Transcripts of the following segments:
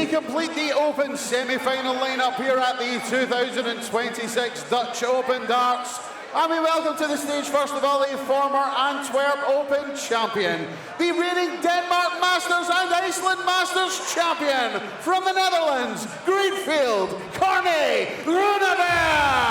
complete the Open semi-final lineup here at the 2026 Dutch Open Darts. And we welcome to the stage, first of all, the former Antwerp Open champion, the reigning Denmark Masters and Iceland Masters champion from the Netherlands, Groeneveld, Corné, Groeneveld.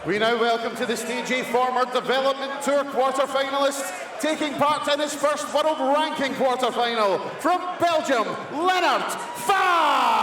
We now welcome to the stage a former Development Tour quarter-finalist, taking part in his first World Ranking quarter-final from Belgium, Lennert, Faes!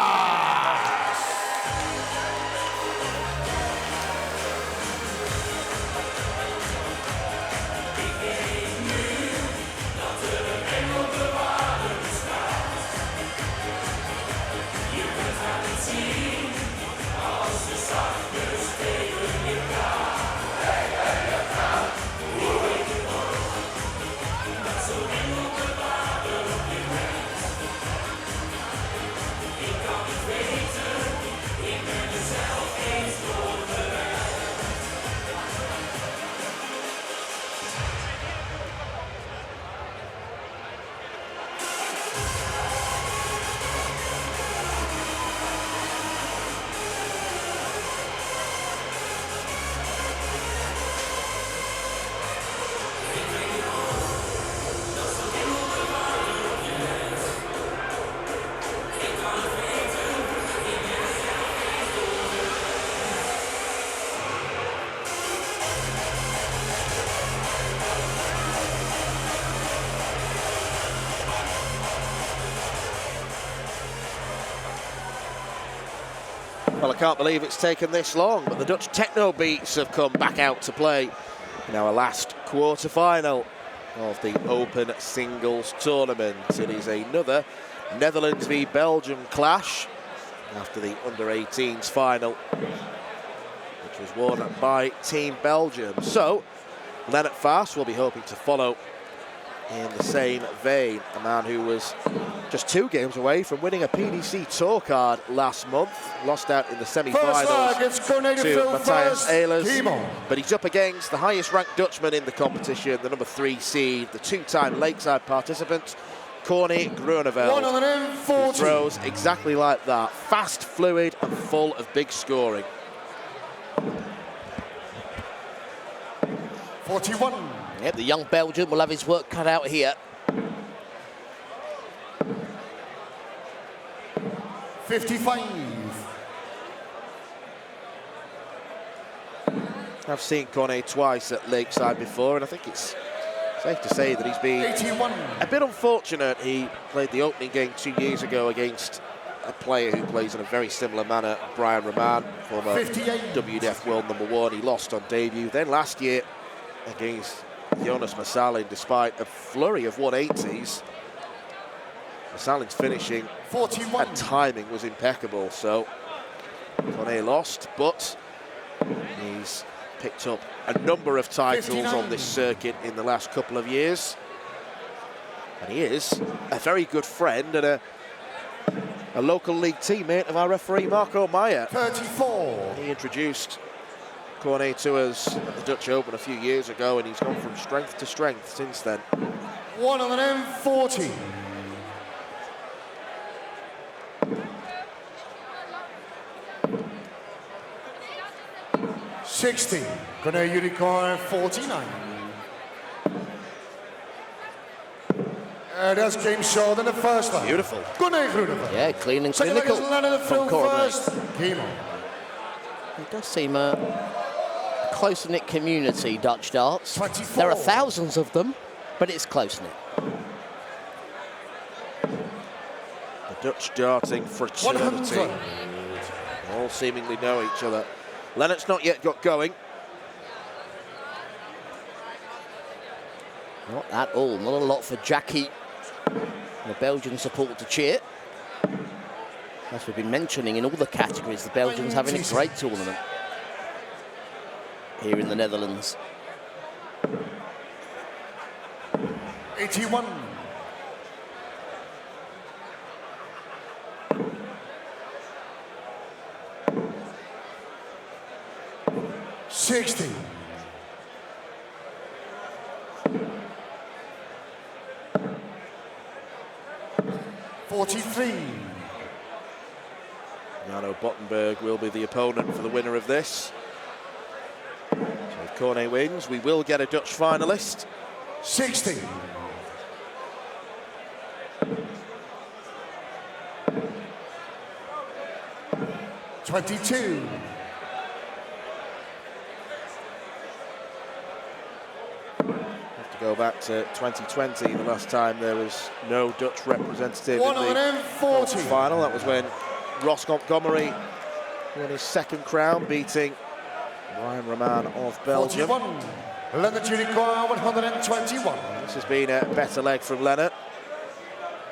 Well, I can't believe it's taken this long, but the Dutch techno beats have come back out to play in our last quarter-final of the Open Singles Tournament. It is another Netherlands v Belgium clash after the under-18s final, which was won by Team Belgium. So, Lennert Faes will be hoping to follow in the same vein, a man who was just 2 games away from winning a PDC Tour card last month, lost out in the semi-finals to Matthias Ehlers, but he's up against the highest-ranked Dutchman in the competition, the number 3 seed, the 2-time Lakeside participant, Corné Groeneveld, who throws exactly like that, fast, fluid, and full of big scoring. 41. Yep, the young Belgian will have his work cut out here. 55. I've seen Corné twice at Lakeside before, and I think it's safe to say that he's been 81. A bit unfortunate. He played the opening game 2 years ago against a player who plays in a very similar manner, Brian Rahman, former 58. WDF World #1. He lost on debut. Then last year against Jonas Massalin, despite a flurry of 180s, Massalin's finishing 41. and timing was impeccable. So Corné lost, but he's picked up a number of titles 59. on this circuit in the last couple of years. And he is a very good friend and a local league teammate of our referee, Marco Meyer. 34. He introduced Corné to us at the Dutch Open a few years ago, and he's gone from strength to strength since then. 140. 60. Corné you require 49. That's game short in the first line. Beautiful. Corné Groeneveld. Yeah, clean and Second leg clinical is Lennert from through Corné. first. Game on. It does seem a close-knit community, Dutch darts. 24. There are thousands of them, but it's close-knit. The Dutch darting fraternity. 100. All seemingly know each other. Lennert's not yet got going. Not at all. Not a lot for Jackie, the Belgian support to cheer. As we've been mentioning in all the categories, the Belgians having a great tournament here in the Netherlands. 81. $60. $43. Jano Bottenberg will be the opponent for the winner of this. So if Corné wins, we will get a Dutch finalist. 60. $22. Have to go back to 2020, the last time there was no Dutch representative in the 140. final. That was when Ross Montgomery won his second crown, beating Ryan Roman of Belgium. 41. Lennert you require 121. This has been a better leg from Lennert.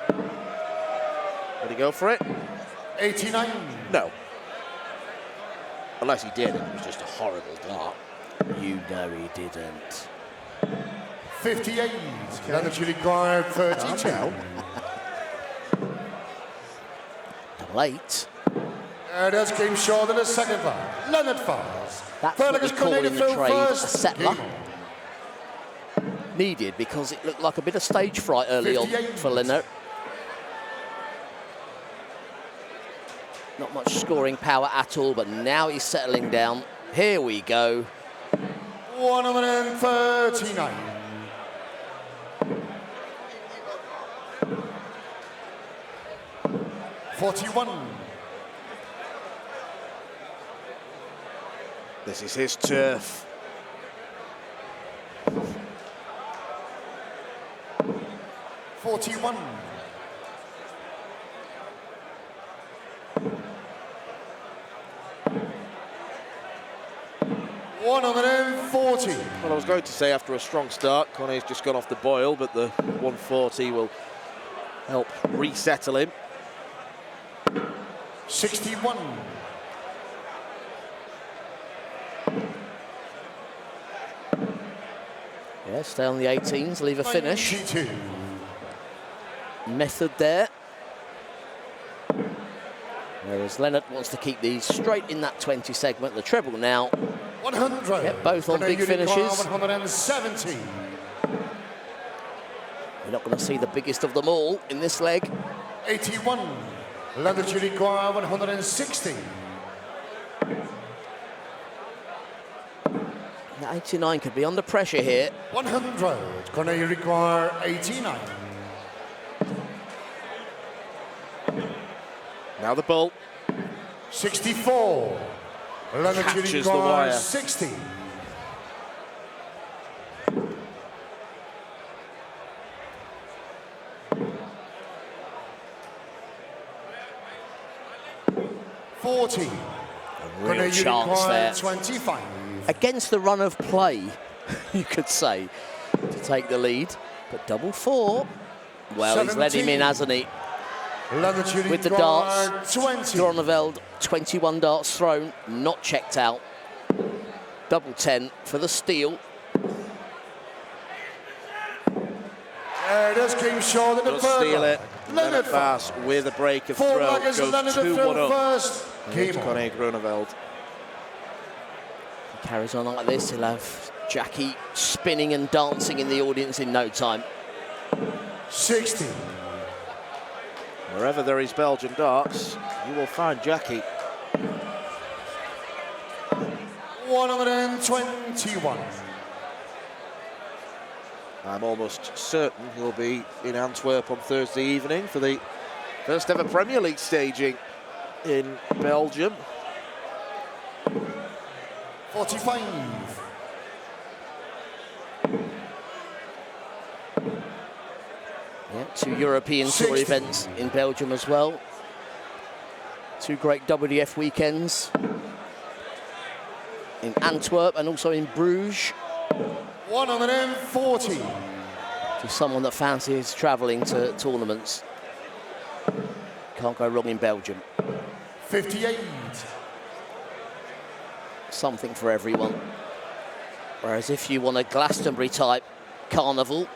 Did he go for it? 89. No. Unless he did, it was just a horrible dart. You know he didn't. 58. Lennert you require 32. Double 8. That's game short in the second line. Lennert Faes. That's Third what leg is we call Corné in the through trade a first. settler. Game on. Needed because it looked like a bit of stage fright early on 58. for Lennert. Not much scoring power at all, but now he's settling down. Here we go. 139. $41. This is his turf. $41. $140. Well, I was going to say after a strong start, Corné's just gone off the boil, but the 140 will help resettle him. 61. Yeah, stay on the 18s, leave a finish. 92. Method there. Whereas Lennert wants to keep these straight in that 20 segment. The treble now. 100. Yep, both on Corné big Unicorn, finishes. 170. We're not going to see the biggest of them all in this leg. 81. Lennert you require 160. The 89 could be under pressure here. 100. Corné you require 89. Now the bull. 64. Lennert you Catches the require wire. 60. $40. Real Corné you chance require there. 25. Against the run of play, you could say, to take the lead. But double 4. Well, he's let him in, 17. hasn't he? Lennert you With the require darts, 20. Groeneveld, 21 darts thrown, not checked out. Double 10 for the steal. This came short in the Does third steal line. it. Lennert Faes with a break of Four throw. leggers, Goes Lennert 2-1 up. first. Against Game on. Corné Groeneveld. He carries on like this, he'll have Jackie spinning and dancing in the audience in no time. 60. Wherever there is Belgian darts, you will find Jackie. 121. I'm almost certain he'll be in Antwerp on Thursday evening for the first ever Premier League staging in Belgium. 45. Yeah, 2 European Tour 60. events in Belgium as well. 2 great WDF weekends in Antwerp and also in Bruges. 140. To someone that fancies travelling to tournaments, can't go wrong in Belgium. 58. Something for everyone. Whereas if you want a Glastonbury type carnival,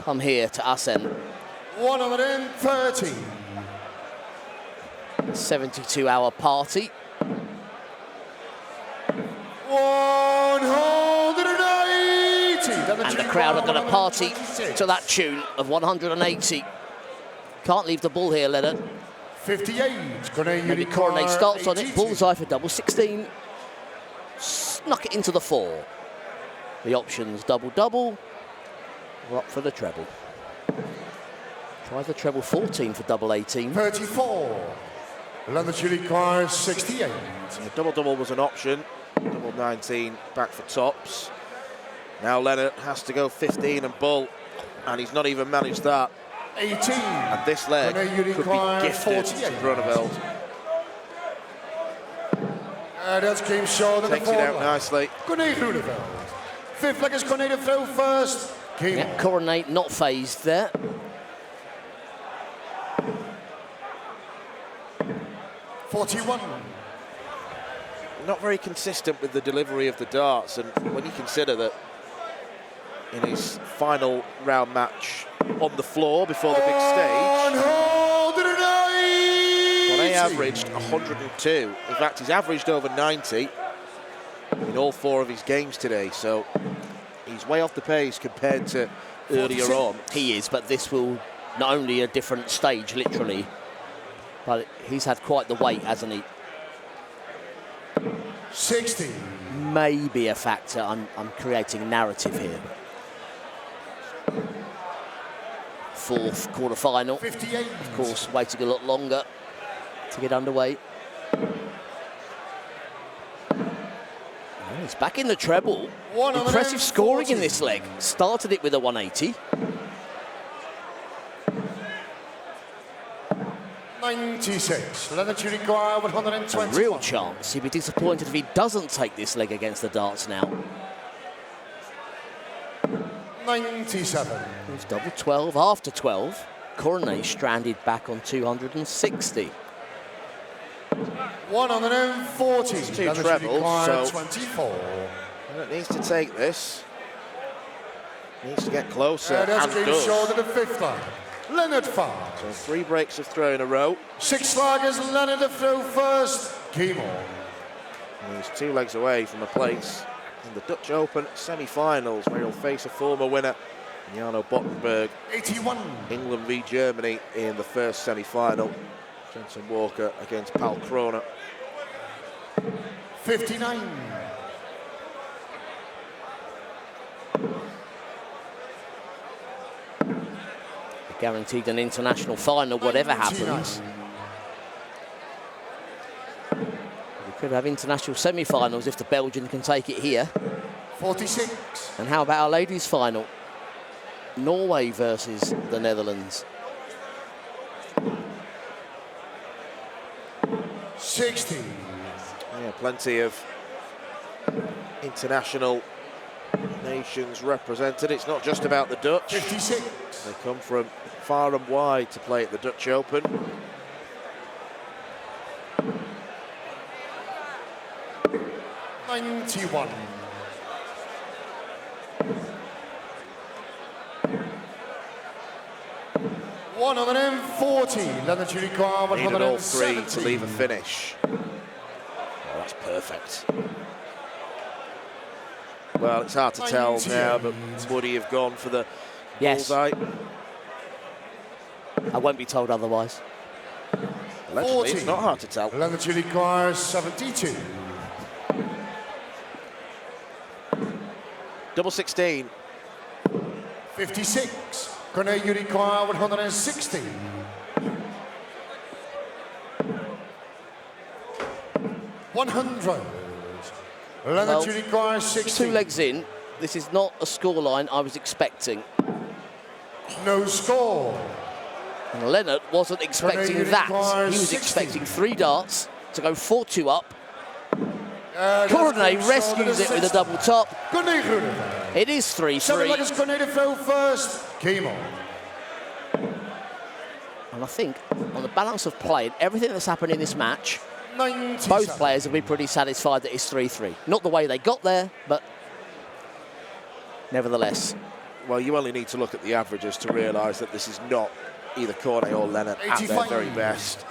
come here to Assen. 130. 72-hour party. 180. And the crowd are going to party to that tune of 180. Can't leave the ball here, Lennert. 58. Maybe Corné starts on it. Bullseye for double 16. Snuck it into the 4. The options double-double. We're up for the treble. Try the treble 14 for double 18. 34. Lennert Unicor 68. Yeah, double-double was an option. Double 19 back for tops. Now Lennert has to go 15 and bull, and he's not even managed that. 18. And this leg could be gifted to Groeneveld. That's game short of the Takes it out nicely. Groeneveld. 5th leg is Corné to throw first. Game Yeah, Corné not phased there. 41. Not very consistent with the delivery of the darts, and when you consider that in his final round match on the floor before the big stage, Corné averaged 102. In fact, he's averaged over 90 in all 4 of his games today, so he's way off the pace compared to earlier on. He is, but this will not only a different stage, literally, but he's had quite the weight, hasn't he? 60. Maybe a factor. I'm creating narrative here. 4th quarter-final. 58. Of course, waiting a lot longer to get underway. He's back in the treble. Impressive scoring in this leg. Started it with a 180. 96. Lennert Unicor 120. A real chance. He'd be disappointed if he doesn't take this leg against the darts now. 97. It's double 12 after 12. Corné stranded back on 260. 140. It's 2 trebles, so 24. Lennert needs to take this. Needs to get closer, That's and game does. short of the 5th leg. Lennert Faes. So 3 breaks of throw in a row. 6 slagers, Lennert to throw first. Game on. And he's 2 legs away from a place in the Dutch Open semi-finals, where he'll face a former winner, Jarno Bottenberg. 81. England v Germany in the first semi-final. Jensen Walker against Paul Kroner. 59. Guaranteed an international final, whatever happens. We could have international semi-finals if the Belgian can take it here. 46. And how about our ladies' final? Norway versus the Netherlands. 60. Yeah, plenty of international nations represented. It's not just about the Dutch. 56. They come from far and wide to play at the Dutch Open. 91. Lennert Unicor Needed all 3 to 170. leave a finish. Oh, that's perfect. Well, it's hard to tell 98. now, but would he have gone for the Yes. bullseye? I won't be told otherwise. Allegedly, it's not hard to tell. Lennert Unicor 72. Double 16. 56. Corné, you require 160. 100. Lennert, Well, you require 60. 2 legs in. This is not a scoreline I was expecting. No score. And Lennert wasn't expecting Corné, that. He requires was 60. expecting 3 darts to go 4-2 up. Corné Corné rescues it with a double top. Corné Groeneveld. It is 7 leggers 3-3. Corné to throw first. Came on. And I think on the balance of play and everything that's happened in this match, 97. both players will be pretty satisfied that it's 3-3. Not the way they got there, but nevertheless. Well, you only need to look at the averages to realise that this is not either Corné or Lennert at their 85. very best.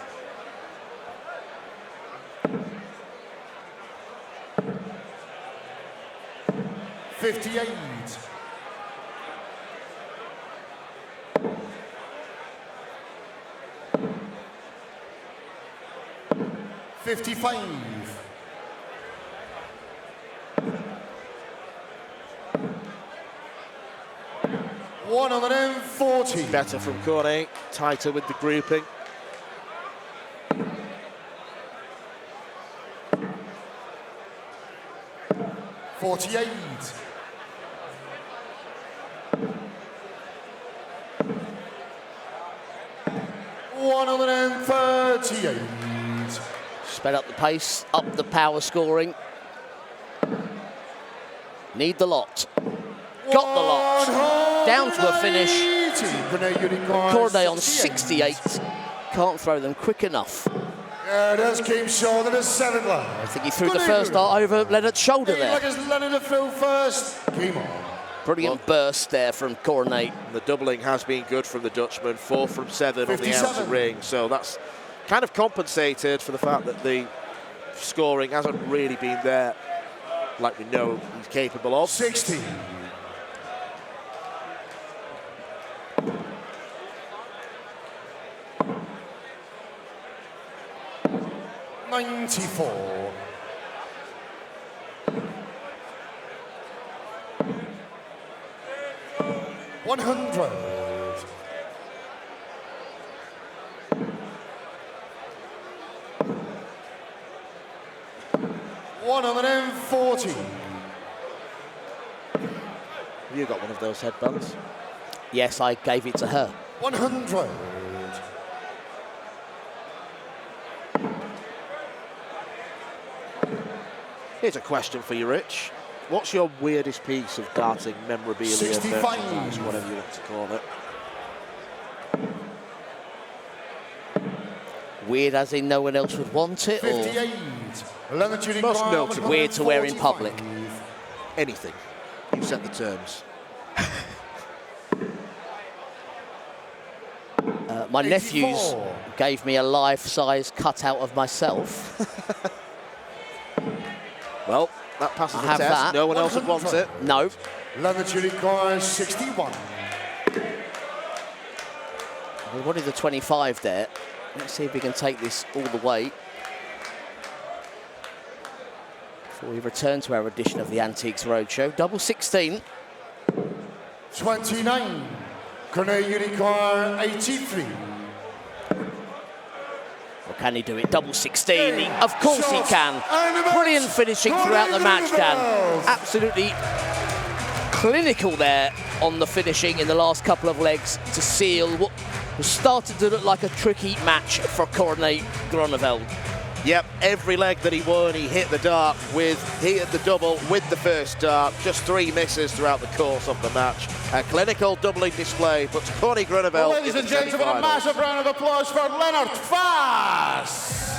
$58. $55. $140. Better from Corné, tighter with the grouping. $48. $138. Sped up the pace, up the power scoring. Need the lot. Got the lot. Down to a finish. Corné on 68. Can't throw them quick enough. That's came short of the 7th line. I think he threw the first dart over Lennert's shoulder there. Lennert to throw first. Came on. Brilliant burst there from Corné. The doubling has been good from the Dutchman, 4 from 7 on the 57. outer ring, so that's kind of compensated for the fact that the scoring hasn't really been there like we know he's capable of. 60. $94. $100. $140. Have you got one of those headbands? Yes, I gave it to her. 100. Here's a question for you, Rich. What's your weirdest piece of darting memorabilia, 65. merchandise, whatever you want to call it? Weird as in no one else would want it, or 58. Lennert, you Most require notable. weird to wear in 145. public? Anything. You set the terms. My nephews 84. gave me a life-size cutout of myself. Well, that passes I the have test. that. No one else would want it. No. Lennert, you require 61. We wanted the 25 there. Let's see if we can take this all the way. Before we return to our edition of the Antiques Roadshow. Double 16. 29. Corné, you require 83. Or can he do it? Double 16. Of course he Shot. can. And the match. Brilliant finishing throughout the match, Dan. Absolutely clinical there on the finishing in the last couple of legs to seal what was started to look like a tricky match for Corné Groeneveld. Yep, every leg that he won, he hit the dart with, he hit the double with the first dart. Just 3 misses throughout the course of the match. A clinical doubling display puts Corné Groeneveld Well, ladies in and the gentlemen, a semi-finals. massive round of applause for Lennert Faes.